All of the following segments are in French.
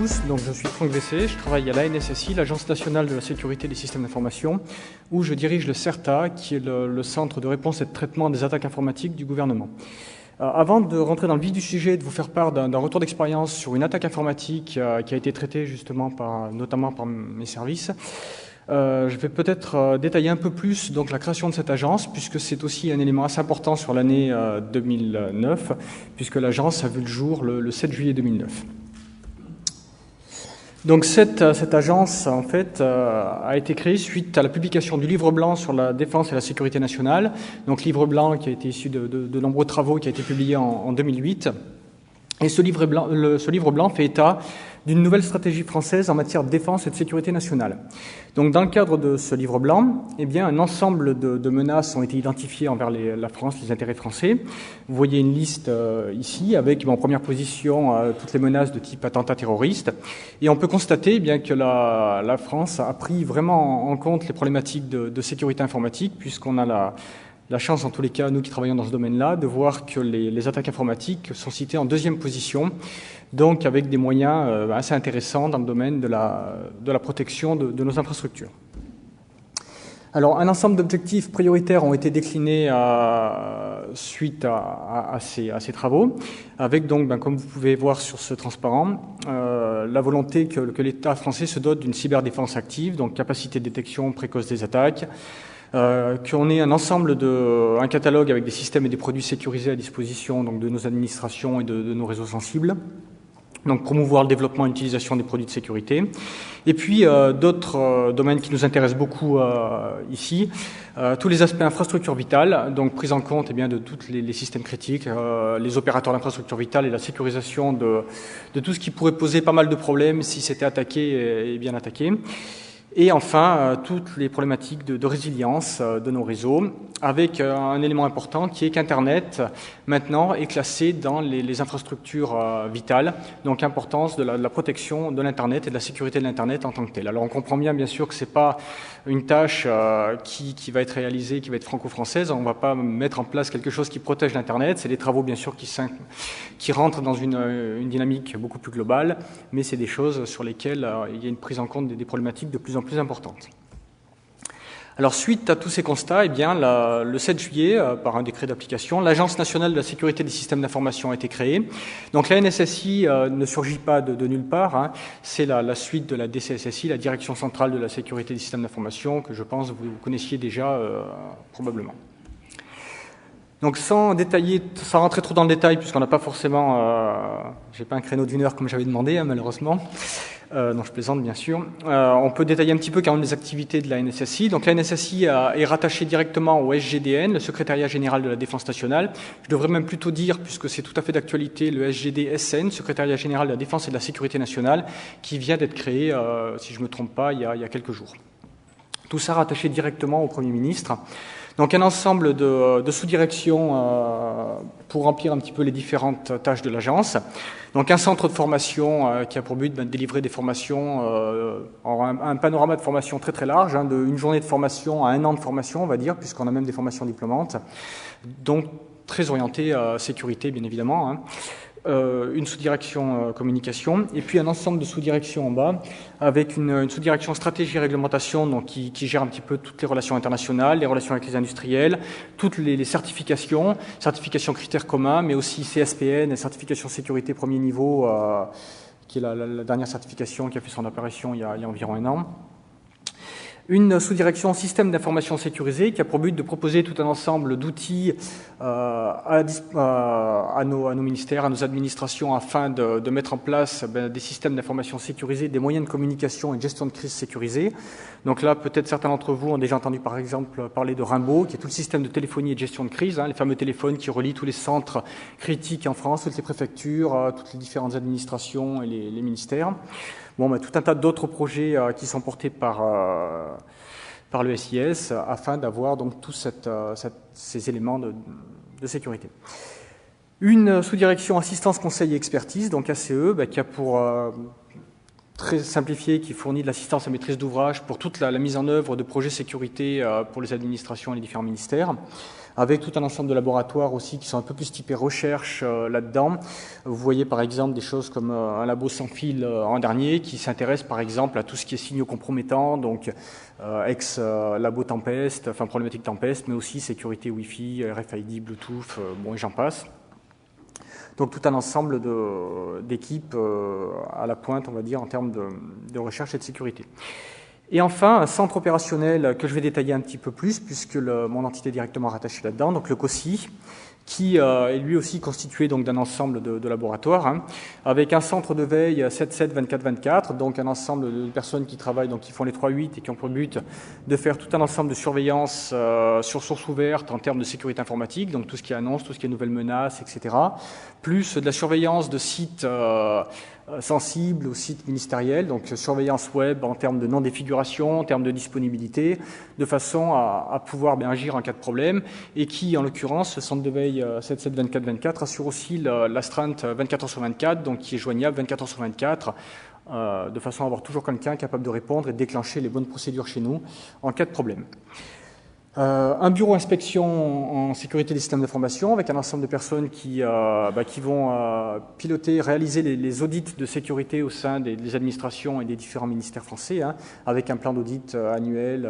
tous, donc je suis Franck Vessé, je travaille à l'ANSSI, l'Agence nationale de la sécurité des systèmes d'information, où je dirige le CERTA, qui est le centre de réponse et de traitement des attaques informatiques du gouvernement. Avant de rentrer dans le vif du sujet, de vous faire part d'un retour d'expérience sur une attaque informatique qui a été traitée justement notamment par mes services, je vais peut-être détailler un peu plus donc, la création de cette agence, puisque c'est aussi un élément assez important sur l'année 2009, puisque l'agence a vu le jour le 7 juillet 2009. Donc cette agence en fait a été créée suite à la publication du livre blanc sur la défense et la sécurité nationale. Donc livre blanc qui a été issu de nombreux travaux, qui a été publié en 2008. Et ce livre blanc fait état d'une nouvelle stratégie française en matière de défense et de sécurité nationale. Donc, dans le cadre de ce livre blanc, eh bien, un ensemble de menaces ont été identifiées envers la France, les intérêts français. Vous voyez une liste ici avec, en première position, toutes les menaces de type attentat terroriste. Et on peut constater, eh bien, que la France a pris vraiment en compte les problématiques de sécurité informatique, puisqu'on a la chance, en tous les cas, nous qui travaillons dans ce domaine-là, de voir que les attaques informatiques sont citées en deuxième position, donc avec des moyens assez intéressants dans le domaine de la protection de nos infrastructures. Alors, un ensemble d'objectifs prioritaires ont été déclinés suite à ces travaux, avec donc, comme vous pouvez voir sur ce transparent, la volonté que l'État français se dote d'une cyberdéfense active, donc capacité de détection précoce des attaques, qu'on ait un catalogue avec des systèmes et des produits sécurisés à disposition donc, de nos administrations et de nos réseaux sensibles. Donc promouvoir le développement et l'utilisation des produits de sécurité. Et puis d'autres domaines qui nous intéressent beaucoup ici, tous les aspects infrastructures vitales, donc prise en compte de tous les systèmes critiques, les opérateurs d'infrastructures vitales et la sécurisation de tout ce qui pourrait poser pas mal de problèmes si c'était attaqué et bien attaqué. Et enfin, toutes les problématiques de résilience de nos réseaux, avec un élément important qui est qu'Internet, maintenant, est classé dans les infrastructures vitales, donc importance de la protection de l'Internet et de la sécurité de l'Internet en tant que tel. Alors on comprend bien sûr, que ce n'est pas une tâche qui va être réalisée, qui va être franco-française, on ne va pas mettre en place quelque chose qui protège l'Internet, c'est des travaux bien sûr qui rentrent dans une dynamique beaucoup plus globale, mais c'est des choses sur lesquelles il y a une prise en compte des problématiques de plus en plus importante. Alors, suite à tous ces constats, eh bien, le 7 juillet, par un décret d'application, l'Agence nationale de la sécurité des systèmes d'information a été créée. Donc, la NSSI ne surgit pas de nulle part. Hein. C'est la suite de la DCSSI, la Direction centrale de la sécurité des systèmes d'information, que je pense vous connaissiez déjà probablement. Donc, sans rentrer trop dans le détail, puisqu'on n'a pas forcément, j'ai pas un créneau d'1 heure comme j'avais demandé, hein, malheureusement. Non, je plaisante bien sûr. On peut détailler un petit peu quand même les activités de la NSSI. Donc la NSSI est rattachée directement au SGDN, le Secrétariat Général de la Défense Nationale. Je devrais même plutôt dire, puisque c'est tout à fait d'actualité, le SGDSN, Secrétariat Général de la Défense et de la Sécurité Nationale, qui vient d'être créé, si je ne me trompe pas, il y a quelques jours. Tout ça rattaché directement au Premier ministre. Donc un ensemble de sous-directions pour remplir un petit peu les différentes tâches de l'agence. Donc un centre de formation qui a pour but de délivrer des formations, un panorama de formation très très large, hein, d'une journée de formation à 1 an de formation, on va dire, puisqu'on a même des formations diplômantes. Donc très orientée sécurité, bien évidemment. Hein. Une sous-direction communication, et puis un ensemble de sous-directions en bas, avec une sous-direction stratégie et réglementation, donc qui gère un petit peu toutes les relations internationales, les relations avec les industriels, toutes les certifications critères communs, mais aussi CSPN, certification sécurité premier niveau, qui est la dernière certification qui a fait son apparition il y a environ 1 an. Une sous-direction système d'information sécurisé qui a pour but de proposer tout un ensemble d'outils à nos ministères, à nos administrations, afin de mettre en place des systèmes d'information sécurisés, des moyens de communication et de gestion de crise sécurisés. Donc là, peut-être certains d'entre vous ont déjà entendu par exemple parler de Rimbaud, qui est tout le système de téléphonie et de gestion de crise, hein, les fameux téléphones qui relient tous les centres critiques en France, toutes les préfectures, toutes les différentes administrations et les ministères. Bon, tout un tas d'autres projets qui sont portés par le SIS afin d'avoir donc tous ces éléments de sécurité. Une sous-direction assistance, conseil et expertise, donc ACE, qui a pour très simplifié qui fournit de l'assistance à maîtrise d'ouvrage pour toute la mise en œuvre de projets sécurité pour les administrations et les différents ministères, avec tout un ensemble de laboratoires aussi qui sont un peu plus typés recherche là-dedans. Vous voyez par exemple des choses comme un labo sans fil en dernier qui s'intéresse par exemple à tout ce qui est signaux compromettants, donc ex-labo Tempest, enfin problématique Tempest, mais aussi sécurité Wi-Fi, RFID, Bluetooth, bon et j'en passe. Donc tout un ensemble d'équipes à la pointe, on va dire, en termes de recherche et de sécurité. Et enfin, un centre opérationnel que je vais détailler un petit peu plus, puisque mon entité est directement rattachée là-dedans, donc le COSI, qui est lui aussi constitué donc d'un ensemble de laboratoires, avec un centre de veille 7/7, 24/24, donc un ensemble de personnes qui travaillent, donc qui font les 3/8 et qui ont pour but de faire tout un ensemble de surveillance sur source ouverte en termes de sécurité informatique, donc tout ce qui est annonce, tout ce qui est nouvelles menaces, etc., plus de la surveillance de sites sensibles aux sites ministériels, donc surveillance web en termes de non-défiguration, en termes de disponibilité, de façon à pouvoir bien agir en cas de problème, et qui, en l'occurrence, ce centre de veille 7/7, 24/24 assure aussi l'astreinte 24h/24, donc qui est joignable 24h/24, de façon à avoir toujours quelqu'un capable de répondre et de déclencher les bonnes procédures chez nous en cas de problème. Un bureau inspection en sécurité des systèmes d'information avec un ensemble de personnes qui vont piloter, réaliser les audits de sécurité au sein des administrations et des différents ministères français, avec un plan d'audit annuel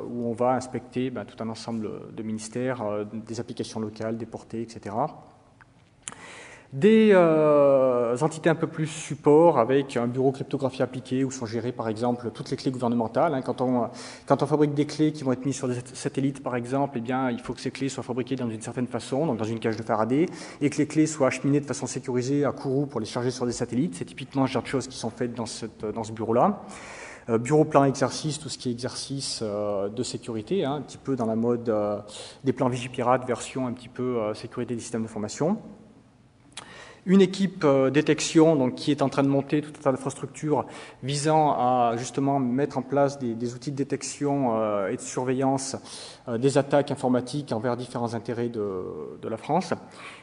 où on va inspecter tout un ensemble de ministères, des applications locales, des portées, etc. Des entités un peu plus support avec un bureau cryptographie appliquée où sont gérées par exemple toutes les clés gouvernementales. Quand on fabrique des clés qui vont être mises sur des satellites par exemple, eh bien, il faut que ces clés soient fabriquées dans une certaine façon, donc dans une cage de Faraday, et que les clés soient acheminées de façon sécurisée à Kourou pour les charger sur des satellites. C'est typiquement ce genre de choses qui sont faites dans ce bureau-là. Bureau plan exercice, tout ce qui est exercice de sécurité, un petit peu dans la mode des plans Vigipirate, version un petit peu sécurité des systèmes d'information. Une équipe détection donc, qui est en train de monter toute une infrastructure visant à justement mettre en place des outils de détection et de surveillance des attaques informatiques envers différents intérêts de la France.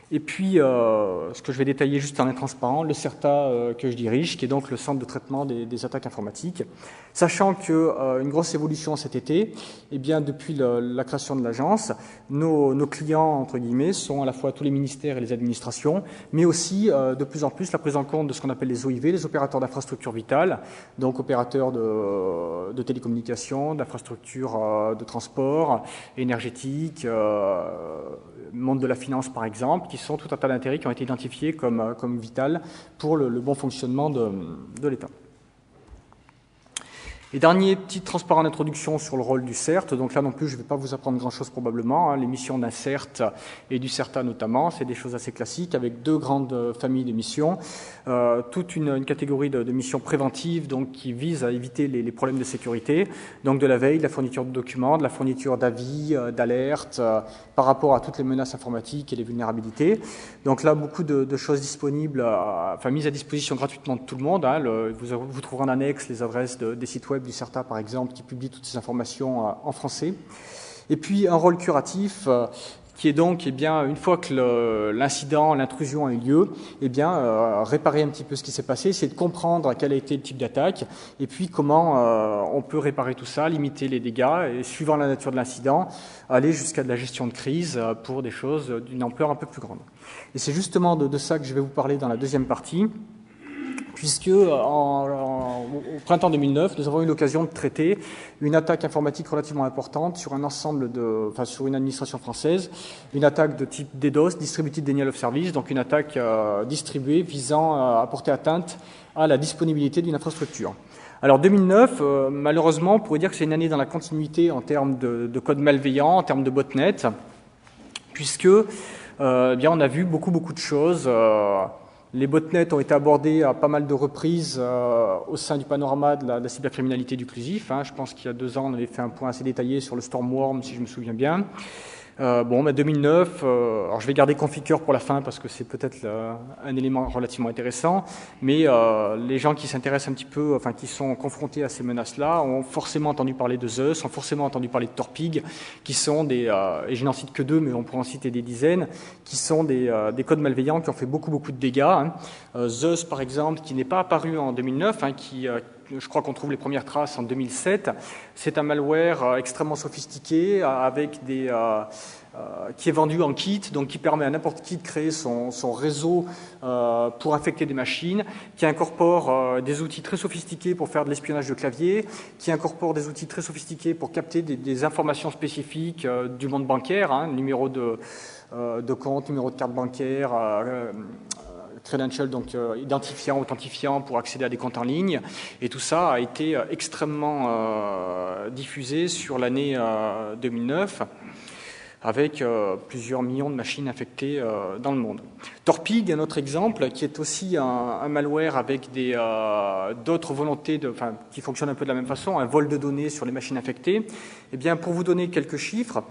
Et puis, ce que je vais détailler juste en intransparent, le CERTA que je dirige, qui est donc le centre de traitement des attaques informatiques. Sachant qu'une grosse évolution cet été, eh bien, depuis la création de l'agence, nos clients, entre guillemets, sont à la fois tous les ministères et les administrations, mais aussi de plus en plus la prise en compte de ce qu'on appelle les OIV, les opérateurs d'infrastructures vitales, donc opérateurs de télécommunications, d'infrastructures de transport, énergétique, monde de la finance par exemple, qui sont tout un tas d'intérêts qui ont été identifiés comme vitales pour le bon fonctionnement de l'État. Et dernier petit transparent d'introduction sur le rôle du CERT. Donc là non plus, je ne vais pas vous apprendre grand-chose probablement. Les missions d'un CERT et du CERTA notamment, c'est des choses assez classiques avec deux grandes familles de missions. Toute une catégorie de missions préventives donc, qui visent à éviter les problèmes de sécurité. Donc de la veille, de la fourniture de documents, de la fourniture d'avis, d'alertes par rapport à toutes les menaces informatiques et les vulnérabilités. Donc là, beaucoup de choses disponibles, mises à disposition gratuitement de tout le monde. Vous trouverez en annexe les adresses des sites web du CERTA, par exemple, qui publie toutes ces informations en français. Et puis, un rôle curatif qui est donc, une fois que l'incident, l'intrusion a eu lieu, réparer un petit peu ce qui s'est passé, c'est de comprendre quel a été le type d'attaque, et puis comment on peut réparer tout ça, limiter les dégâts, et suivant la nature de l'incident, aller jusqu'à de la gestion de crise pour des choses d'une ampleur un peu plus grande. Et c'est justement de ça que je vais vous parler dans la deuxième partie, puisque au printemps 2009, nous avons eu l'occasion de traiter une attaque informatique relativement importante sur sur une administration française, une attaque de type DDoS, Distributed Denial of Service, donc une attaque distribuée visant à porter atteinte à la disponibilité d'une infrastructure. Alors 2009, malheureusement, on pourrait dire que c'est une année dans la continuité en termes de code malveillant, en termes de botnet, puisque on a vu beaucoup de choses. Les botnets ont été abordés à pas mal de reprises au sein du panorama de la cybercriminalité du CLUSIF. Je pense qu'il y a 2 ans, on avait fait un point assez détaillé sur le Stormworm, si je me souviens bien. 2009, alors je vais garder Conficker pour la fin parce que c'est peut-être un élément relativement intéressant, mais les gens qui s'intéressent un petit peu, qui sont confrontés à ces menaces-là, ont forcément entendu parler de Zeus, ont forcément entendu parler de Torpig, qui sont et je n'en cite que 2, mais on pourrait en citer des dizaines, qui sont des codes malveillants qui ont fait beaucoup de dégâts. Zeus, par exemple, qui n'est pas apparu en 2009, qui je crois qu'on trouve les premières traces en 2007. C'est un malware extrêmement sophistiqué avec qui est vendu en kit, donc qui permet à n'importe qui de créer son réseau pour infecter des machines, qui incorpore des outils très sophistiqués pour faire de l'espionnage de clavier, qui incorpore des outils très sophistiqués pour capter des informations spécifiques du monde bancaire, numéro de compte, numéro de carte bancaire, credential, donc identifiant, authentifiant pour accéder à des comptes en ligne. Et tout ça a été extrêmement diffusé sur l'année 2009. Avec plusieurs millions de machines infectées dans le monde. Torpig, un autre exemple, qui est aussi un malware avec d'autres volontés, qui fonctionne un peu de la même façon, un vol de données sur les machines infectées. Eh bien, pour vous donner quelques chiffres,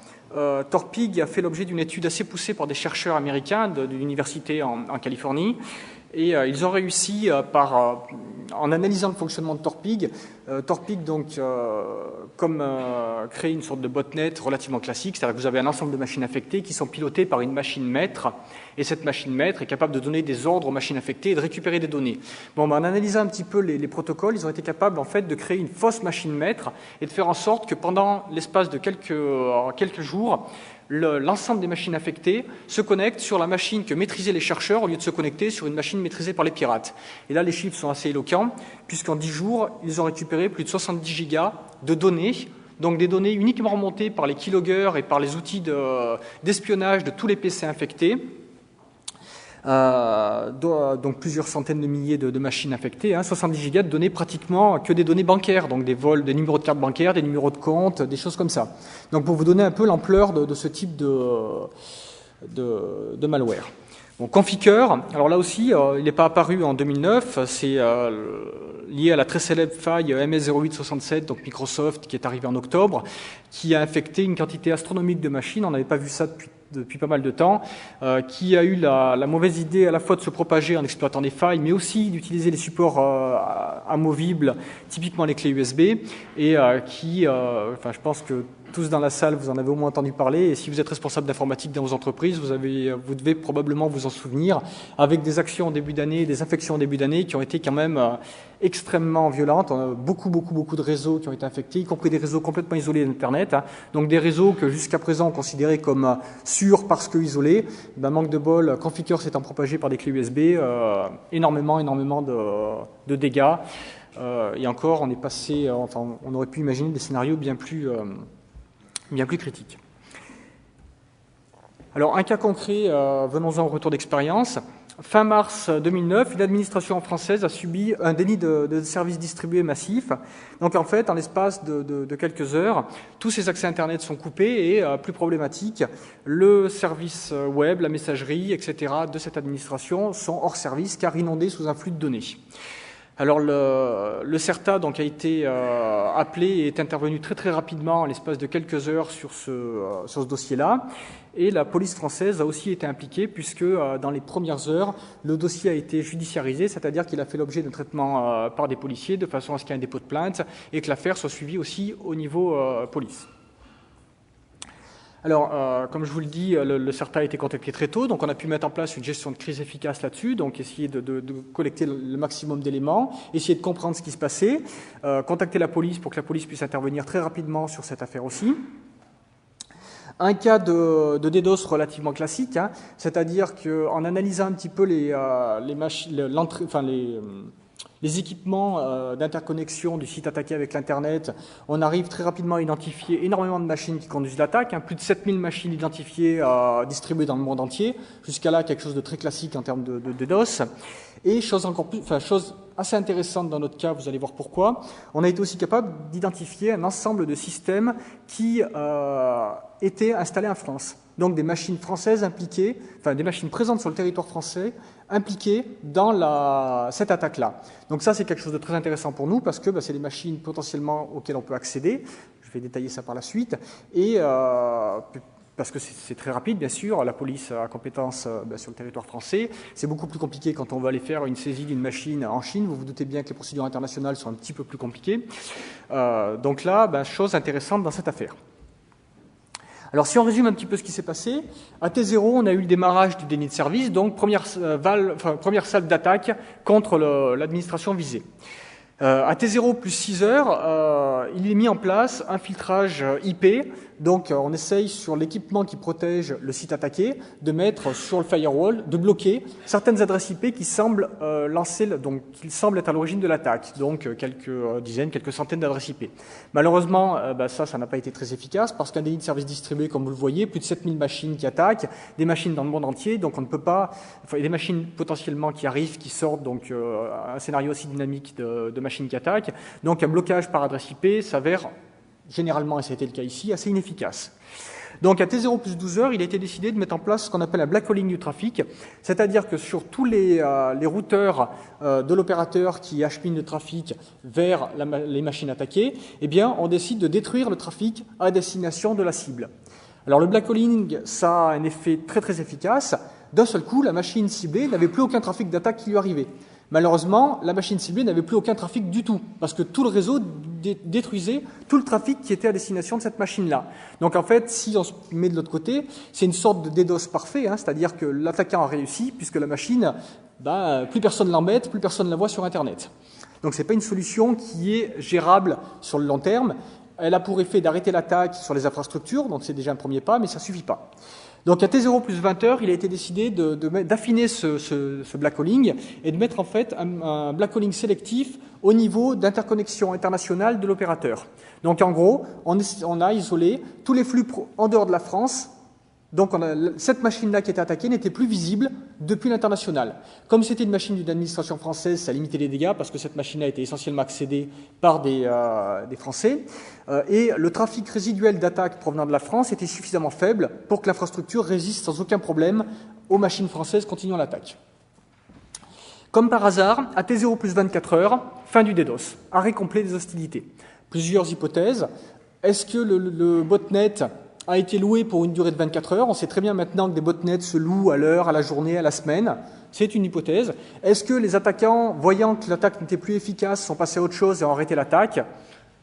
Torpig a fait l'objet d'une étude assez poussée par des chercheurs américains de l'université en Californie. Et ils ont réussi, en analysant le fonctionnement de Torpig, donc, créer une sorte de botnet relativement classique, c'est-à-dire que vous avez un ensemble de machines infectées qui sont pilotées par une machine maître, et cette machine maître est capable de donner des ordres aux machines infectées et de récupérer des données. En analysant un petit peu les protocoles, ils ont été capables en fait de créer une fausse machine maître et de faire en sorte que pendant l'espace de quelques jours, l'ensemble des machines infectées se connectent sur la machine que maîtrisaient les chercheurs au lieu de se connecter sur une machine maîtrisée par les pirates. Et là, les chiffres sont assez éloquents, puisqu'en 10 jours, ils ont récupéré plus de 70 gigas de données, donc des données uniquement remontées par les keyloggers et par les outils d'espionnage de tous les PC infectés. Donc plusieurs centaines de milliers de machines infectées, 70 gigas de données pratiquement que des données bancaires, donc des vols, des numéros de carte bancaire, des numéros de compte, des choses comme ça. Donc pour vous donner un peu l'ampleur de ce type de malware. Conficker, alors là aussi, il n'est pas apparu en 2009, c'est lié à la très célèbre faille MS0867, donc Microsoft, qui est arrivée en octobre, qui a infecté une quantité astronomique de machines, on n'avait pas vu ça depuis pas mal de temps, qui a eu la mauvaise idée à la fois de se propager en exploitant des failles, mais aussi d'utiliser les supports amovibles, typiquement les clés USB, et je pense que tous dans la salle, vous en avez au moins entendu parler, et si vous êtes responsable d'informatique dans vos entreprises, vous devez probablement vous en souvenir, avec des actions en début d'année, des infections en début d'année qui ont été quand même extrêmement violentes. On a beaucoup de réseaux qui ont été infectés, y compris des réseaux complètement isolés d'Internet, donc des réseaux que jusqu'à présent on considérait comme sûrs parce que isolés. Manque de bol, Conficker s'étant propagé par des clés USB, énormément de dégâts. Et encore, on est passé, on aurait pu imaginer des scénarios bien plus critiques. Alors, un cas concret, venons-en au retour d'expérience. Fin mars 2009, une administration française a subi un déni de services distribués massif. Donc en fait, en l'espace de quelques heures, tous ces accès Internet sont coupés et, plus problématique, le service web, la messagerie, etc. de cette administration sont hors service car inondés sous un flux de données. Alors le CERTA donc a été appelé et est intervenu très rapidement en l'espace de quelques heures sur ce dossier-là. Et la police française a aussi été impliquée puisque dans les premières heures, le dossier a été judiciarisé, c'est-à-dire qu'il a fait l'objet d'un traitement par des policiers de façon à ce qu'il y ait un dépôt de plainte et que l'affaire soit suivie aussi au niveau police. Alors, comme je vous le dis, le CERTA a été contacté très tôt, donc on a pu mettre en place une gestion de crise efficace là-dessus, donc essayer de collecter le maximum d'éléments, essayer de comprendre ce qui se passait, contacter la police pour que la police puisse intervenir très rapidement sur cette affaire aussi. Un cas de DDoS relativement classique, c'est-à-dire qu'en analysant un petit peu les équipements d'interconnexion du site attaqué avec l'Internet, on arrive très rapidement à identifier énormément de machines qui conduisent l'attaque, plus de 7000 machines identifiées, distribuées dans le monde entier, jusqu'à là quelque chose de très classique en termes de DDoS. Et chose assez intéressante dans notre cas, vous allez voir pourquoi, on a été aussi capable d'identifier un ensemble de systèmes qui étaient installés en France. Donc des machines françaises impliquées, des machines présentes sur le territoire français, impliquées dans cette attaque-là. Donc ça, c'est quelque chose de très intéressant pour nous parce que c'est des machines potentiellement auxquelles on peut accéder. Je vais détailler ça par la suite. Et parce que c'est très rapide, bien sûr, la police a compétence sur le territoire français. C'est beaucoup plus compliqué quand on va aller faire une saisie d'une machine en Chine. Vous vous doutez bien que les procédures internationales sont un petit peu plus compliquées. Donc là, chose intéressante dans cette affaire. Alors, si on résume un petit peu ce qui s'est passé, à T0, on a eu le démarrage du déni de service, donc première salle d'attaque contre l'administration visée. À T0 plus 6 heures, il est mis en place un filtrage IP. Donc, on essaye sur l'équipement qui protège le site attaqué de mettre sur le firewall, de bloquer certaines adresses IP qui semblent qui semblent être à l'origine de l'attaque. Donc, quelques dizaines, quelques centaines d'adresses IP. Malheureusement, ça n'a pas été très efficace parce qu'un délit de service distribué, comme vous le voyez, plus de 7000 machines qui attaquent, des machines dans le monde entier. Donc, on ne peut pas, il y a des machines potentiellement qui arrivent, qui sortent. Donc, un scénario aussi dynamique de machines qui attaquent. Donc, un blocage par adresse IP s'avère généralement, et ça a été le cas ici, assez inefficace. Donc à T0 plus 12 heures, il a été décidé de mettre en place ce qu'on appelle un blackhauling du trafic, c'est-à-dire que sur tous les routeurs de l'opérateur qui acheminent le trafic vers les machines attaquées, eh bien, on décide de détruire le trafic à destination de la cible. Alors le blackhauling, ça a un effet très très efficace. D'un seul coup, la machine ciblée n'avait plus aucun trafic d'attaque qui lui arrivait. Malheureusement, la machine ciblée n'avait plus aucun trafic du tout, parce que tout le réseau détruisait tout le trafic qui était à destination de cette machine-là. Donc en fait, si on se met de l'autre côté, c'est une sorte de DDoS parfait, c'est-à-dire que l'attaquant a réussi, puisque la machine, plus personne l'embête, plus personne la voit sur Internet. Donc c'est pas une solution qui est gérable sur le long terme. Elle a pour effet d'arrêter l'attaque sur les infrastructures, donc c'est déjà un premier pas, mais ça suffit pas. Donc à T0 plus 20 heures, il a été décidé d'affiner ce blackhauling et de mettre en fait un blackhauling sélectif au niveau d'interconnexion internationale de l'opérateur. Donc en gros, on a isolé tous les flux en dehors de la France. Donc cette machine-là qui était attaquée n'était plus visible depuis l'international. Comme c'était une machine d'une administration française, ça limitait les dégâts parce que cette machine-là était essentiellement accédée par des Français. Et le trafic résiduel d'attaque provenant de la France était suffisamment faible pour que l'infrastructure résiste sans aucun problème aux machines françaises continuant l'attaque. Comme par hasard, à T0 plus 24 heures, fin du DDoS, arrêt complet des hostilités. Plusieurs hypothèses. Est-ce que le botnet a été loué pour une durée de 24 heures. On sait très bien maintenant que des botnets se louent à l'heure, à la journée, à la semaine. C'est une hypothèse. Est-ce que les attaquants, voyant que l'attaque n'était plus efficace, sont passés à autre chose et ont arrêté l'attaque?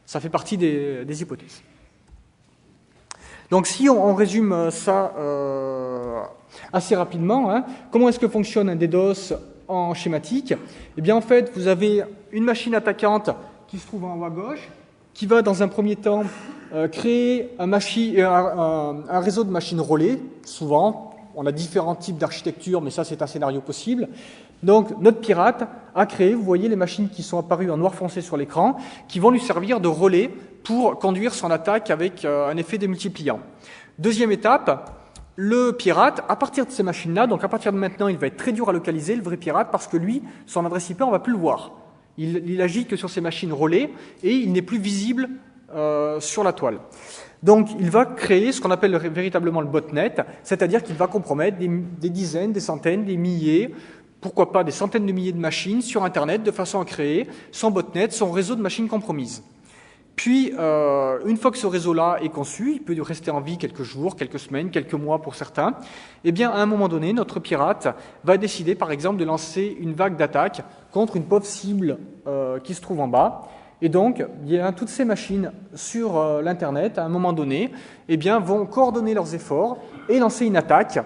Ça fait partie des hypothèses. Donc si on résume ça assez rapidement, comment est-ce que fonctionne un DDoS en schématique? Eh bien en fait, vous avez une machine attaquante qui se trouve en haut à gauche, qui va dans un premier temps créer un réseau de machines relais. Souvent, on a différents types d'architecture, mais ça c'est un scénario possible. Donc notre pirate a créé, vous voyez les machines qui sont apparues en noir foncé sur l'écran, qui vont lui servir de relais pour conduire son attaque avec un effet démultipliant. Deuxième étape, le pirate, à partir de ces machines-là, donc à partir de maintenant, il va être très dur à localiser, le vrai pirate, parce que lui, son adresse IP, on ne va plus le voir. Il agit que sur ces machines relais et il n'est plus visible sur la toile. Donc il va créer ce qu'on appelle véritablement le botnet, c'est-à-dire qu'il va compromettre des dizaines, des centaines, des milliers, pourquoi pas des centaines de milliers de machines sur Internet de façon à créer son botnet, son réseau de machines compromises. Puis, une fois que ce réseau-là est conçu, il peut rester en vie quelques jours, quelques semaines, quelques mois pour certains, eh bien, à un moment donné, notre pirate va décider, par exemple, de lancer une vague d'attaque contre une pauvre cible qui se trouve en bas. Et donc, toutes ces machines sur l'Internet, à un moment donné, eh bien, vont coordonner leurs efforts et lancer une attaque,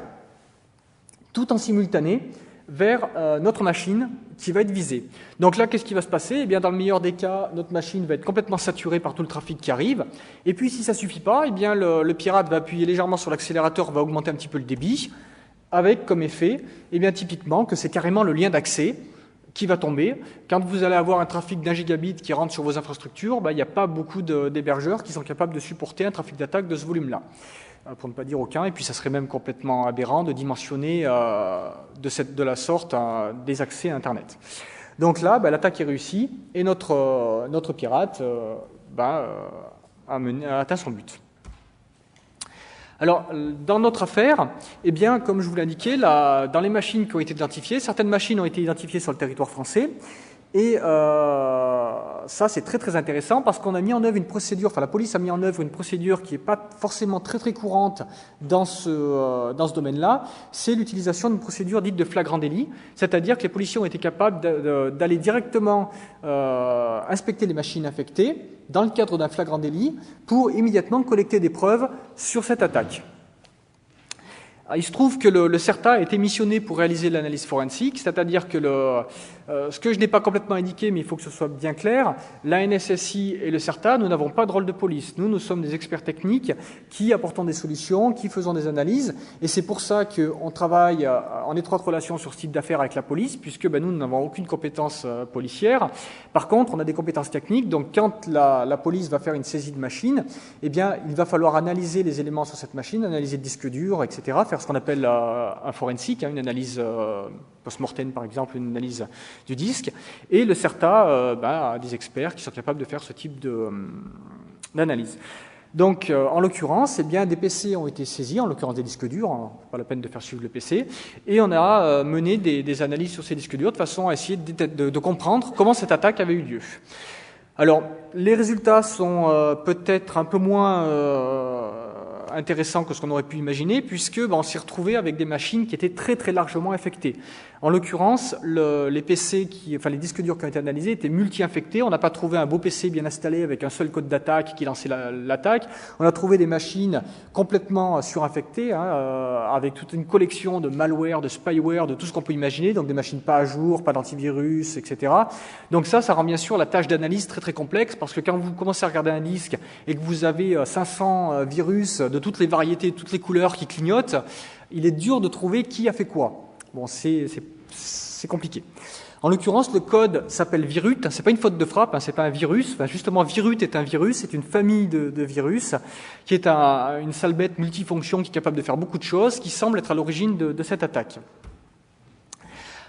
tout en simultané, vers notre machine qui va être visée. Donc là, qu'est-ce qui va se passer? Eh bien, dans le meilleur des cas, notre machine va être complètement saturée par tout le trafic qui arrive. Et puis, si ça suffit pas, eh bien, le pirate va appuyer légèrement sur l'accélérateur, va augmenter un petit peu le débit, avec comme effet, eh bien, typiquement, que c'est carrément le lien d'accès qui va tomber. Quand vous allez avoir un trafic d'1 gigabit qui rentre sur vos infrastructures, il n'y a pas beaucoup d'hébergeurs qui sont capables de supporter un trafic d'attaque de ce volume-là, pour ne pas dire aucun, et puis ça serait même complètement aberrant de dimensionner de la sorte des accès à Internet. Donc là, l'attaque est réussie, et notre pirate a atteint son but. Alors, dans notre affaire, eh bien, comme je vous l'indiquais, dans les machines qui ont été identifiées, certaines machines ont été identifiées sur le territoire français, et ça, c'est très très intéressant parce qu'on a mis en œuvre une procédure, la police a mis en œuvre une procédure qui n'est pas forcément très très courante dans ce domaine-là, c'est l'utilisation d'une procédure dite de flagrant délit, c'est-à-dire que les policiers ont été capables d'aller directement inspecter les machines infectées dans le cadre d'un flagrant délit pour immédiatement collecter des preuves sur cette attaque. Il se trouve que le CERTA a été missionné pour réaliser l'analyse forensique, c'est-à-dire que ce que je n'ai pas complètement indiqué, mais il faut que ce soit bien clair, la NSSI et le CERTA, nous n'avons pas de rôle de police. Nous sommes des experts techniques qui apportons des solutions, qui faisons des analyses, et c'est pour ça qu'on travaille en étroite relation sur ce type d'affaires avec la police, puisque nous n'avons aucune compétence policière. Par contre, on a des compétences techniques, donc quand la police va faire une saisie de machine, eh bien, il va falloir analyser les éléments sur cette machine, analyser le disque dur, etc., faire ce qu'on appelle un forensique, une analyse post-mortem par exemple, une analyse du disque, et le CERTA a des experts qui sont capables de faire ce type d'analyse. Donc, en l'occurrence, des PC ont été saisis, en l'occurrence des disques durs, pas la peine de faire suivre le PC, et on a mené des analyses sur ces disques durs de façon à essayer de comprendre comment cette attaque avait eu lieu. Alors, les résultats sont peut-être un peu moins intéressants que ce qu'on aurait pu imaginer, puisque on s'est retrouvé avec des machines qui étaient très très largement infectées. En l'occurrence, les PC, les disques durs qui ont été analysés étaient multi-infectés. On n'a pas trouvé un beau PC bien installé avec un seul code d'attaque qui lançait l'attaque. On a trouvé des machines complètement surinfectées, avec toute une collection de malware, de spyware, de tout ce qu'on peut imaginer, donc des machines pas à jour, pas d'antivirus, etc. Donc ça rend bien sûr la tâche d'analyse très très complexe, parce que quand vous commencez à regarder un disque et que vous avez 500 virus de toutes les variétés, de toutes les couleurs qui clignotent, il est dur de trouver qui a fait quoi. Bon, c'est compliqué. En l'occurrence, le code s'appelle Virut. C'est pas une faute de frappe, c'est pas un virus. Justement, Virut est un virus, c'est une famille de virus qui est une sale bête multifonction qui est capable de faire beaucoup de choses, qui semble être à l'origine de cette attaque.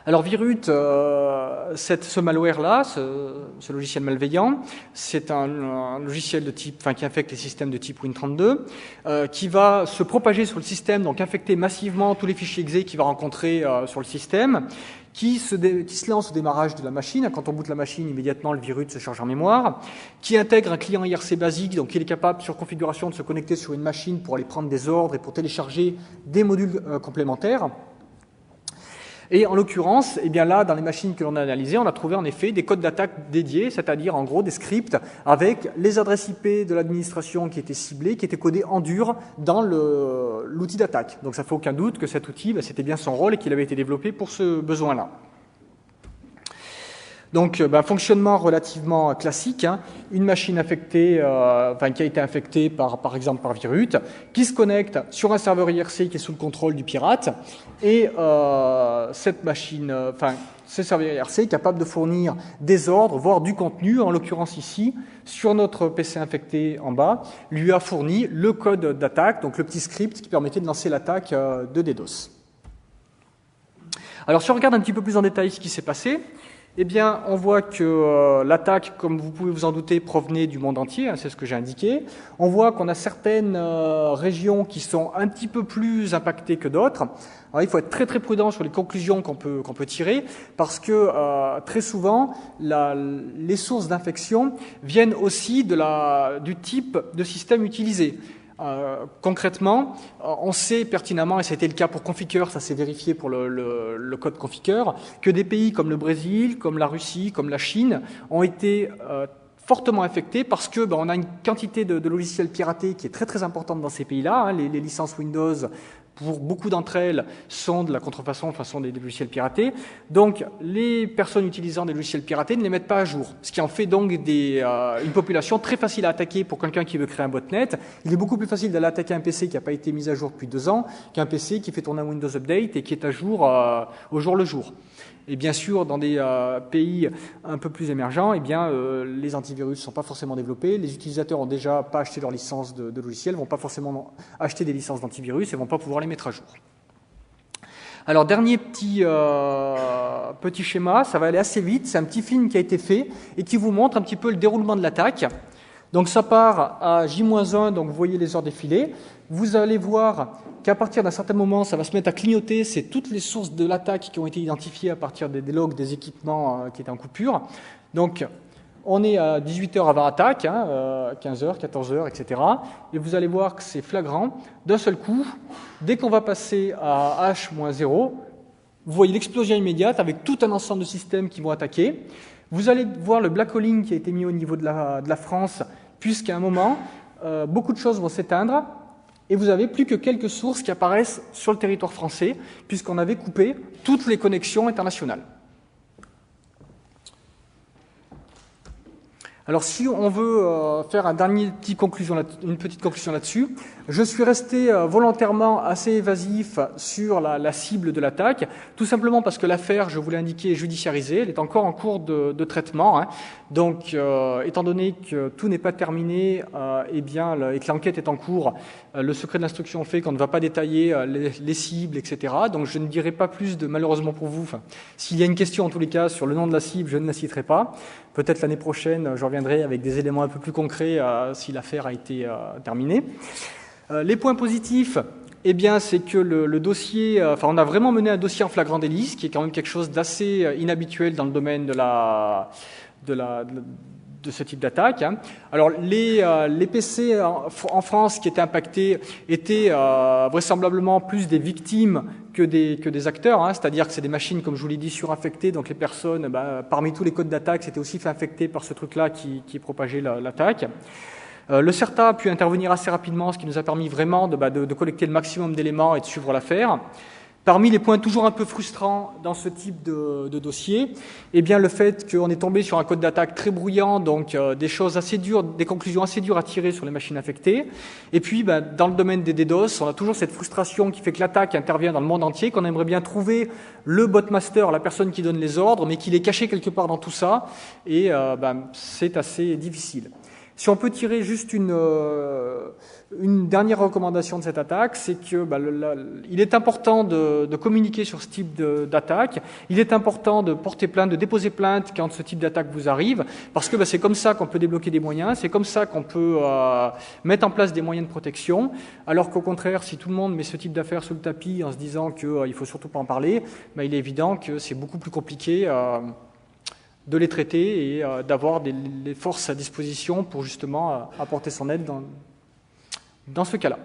Alors Virut, ce malware-là, ce logiciel malveillant, c'est un logiciel de type, qui infecte les systèmes de type Win32, qui va se propager sur le système, donc infecter massivement tous les fichiers exe qu'il va rencontrer sur le système, qui se lance au démarrage de la machine. Quand on boot la machine, immédiatement le Virut se charge en mémoire, qui intègre un client IRC basique, donc il est capable sur configuration de se connecter sur une machine pour aller prendre des ordres et pour télécharger des modules complémentaires. Et en l'occurrence, là, dans les machines que l'on a analysées, on a trouvé en effet des codes d'attaque dédiés, c'est-à-dire en gros des scripts avec les adresses IP de l'administration qui étaient ciblées, qui étaient codées en dur dans l'outil d'attaque. Donc ça ne fait aucun doute que cet outil, c'était bien son rôle et qu'il avait été développé pour ce besoin-là. Donc, fonctionnement relativement classique, une machine infectée, qui a été infectée par exemple par Virut, qui se connecte sur un serveur IRC qui est sous le contrôle du pirate, et cette machine, ce serveur IRC est capable de fournir des ordres, voire du contenu, en l'occurrence ici, sur notre PC infecté en bas, lui a fourni le code d'attaque, donc le petit script qui permettait de lancer l'attaque de DDoS. Alors, si on regarde un petit peu plus en détail ce qui s'est passé, on voit que l'attaque, comme vous pouvez vous en douter, provenait du monde entier, c'est ce que j'ai indiqué. On voit qu'on a certaines régions qui sont un petit peu plus impactées que d'autres. Alors, il faut être très très prudent sur les conclusions qu'on peut tirer, parce que très souvent, les sources d'infection viennent aussi du type de système utilisé. Concrètement, on sait pertinemment, et ça a été le cas pour Conficker, ça s'est vérifié pour le code Conficker, que des pays comme le Brésil, comme la Russie, comme la Chine ont été fortement affectés parce que on a une quantité de logiciels piratés qui est très très importante dans ces pays-là. Les licences Windows, pour beaucoup d'entre elles, sont de la contrefaçon, sont des logiciels piratés. Donc, les personnes utilisant des logiciels piratés ne les mettent pas à jour, ce qui en fait donc une population très facile à attaquer pour quelqu'un qui veut créer un botnet. Il est beaucoup plus facile d'aller attaquer un PC qui n'a pas été mis à jour depuis 2 ans qu'un PC qui fait tourner un Windows Update et qui est à jour au jour le jour. Et bien sûr, dans des pays un peu plus émergents, les antivirus ne sont pas forcément développés. Les utilisateurs n'ont déjà pas acheté leur licence de logiciel, ne vont pas forcément acheter des licences d'antivirus et ne vont pas pouvoir les mettre à jour. Alors, dernier petit schéma, ça va aller assez vite. C'est un petit film qui a été fait et qui vous montre un petit peu le déroulement de l'attaque. Donc ça part à J-1, donc vous voyez les heures défiler. Vous allez voir qu'à partir d'un certain moment, ça va se mettre à clignoter. C'est toutes les sources de l'attaque qui ont été identifiées à partir des logs des équipements qui étaient en coupure. Donc on est à 18h avant attaque, 15h, 14h, etc. Et vous allez voir que c'est flagrant. D'un seul coup, dès qu'on va passer à H-0, vous voyez l'explosion immédiate avec tout un ensemble de systèmes qui vont attaquer. Vous allez voir le blackhauling qui a été mis au niveau de la France, puisqu'à un moment, beaucoup de choses vont s'éteindre, et vous avez plus que quelques sources qui apparaissent sur le territoire français, puisqu'on avait coupé toutes les connexions internationales. Alors si on veut faire une petite conclusion là-dessus, je suis resté volontairement assez évasif sur la cible de l'attaque, tout simplement parce que l'affaire, je vous l'ai indiqué, est judiciarisée, elle est encore en cours de traitement. Donc, étant donné que tout n'est pas terminé et que l'enquête est en cours, le secret de l'instruction fait qu'on ne va pas détailler les cibles, etc. Donc je ne dirai pas plus malheureusement pour vous, s'il y a une question en tous les cas sur le nom de la cible, je ne la citerai pas. Peut-être l'année prochaine, je reviendrai avec des éléments un peu plus concrets si l'affaire a été terminée. Les points positifs, c'est que le dossier, on a vraiment mené un dossier en flagrant délit, ce qui est quand même quelque chose d'assez inhabituel dans le domaine de ce type d'attaque. Alors les PC en France qui étaient impactés étaient vraisemblablement plus des victimes que des acteurs, c'est-à-dire que c'est des machines, comme je vous l'ai dit, surinfectées, donc les personnes, parmi tous les codes d'attaque, s'étaient aussi fait infecter par ce truc-là qui propageait l'attaque. Le CERTA a pu intervenir assez rapidement, ce qui nous a permis vraiment de collecter le maximum d'éléments et de suivre l'affaire. Parmi les points toujours un peu frustrants dans ce type de dossier, le fait qu'on est tombé sur un code d'attaque très bruyant, donc des choses assez dures, des conclusions assez dures à tirer sur les machines affectées. Et puis, dans le domaine des DDoS, on a toujours cette frustration qui fait que l'attaque intervient dans le monde entier, qu'on aimerait bien trouver le botmaster, la personne qui donne les ordres, mais qu'il est caché quelque part dans tout ça, et c'est assez difficile. Si on peut tirer juste une dernière recommandation de cette attaque, c'est que il est important de communiquer sur ce type d'attaque. Il est important de porter plainte, de déposer plainte quand ce type d'attaque vous arrive, parce que c'est comme ça qu'on peut débloquer des moyens, c'est comme ça qu'on peut mettre en place des moyens de protection, alors qu'au contraire, si tout le monde met ce type d'affaires sous le tapis en se disant qu'il faut surtout pas en parler, il est évident que c'est beaucoup plus compliqué de les traiter et d'avoir les forces à disposition pour justement apporter son aide dans ce cas-là.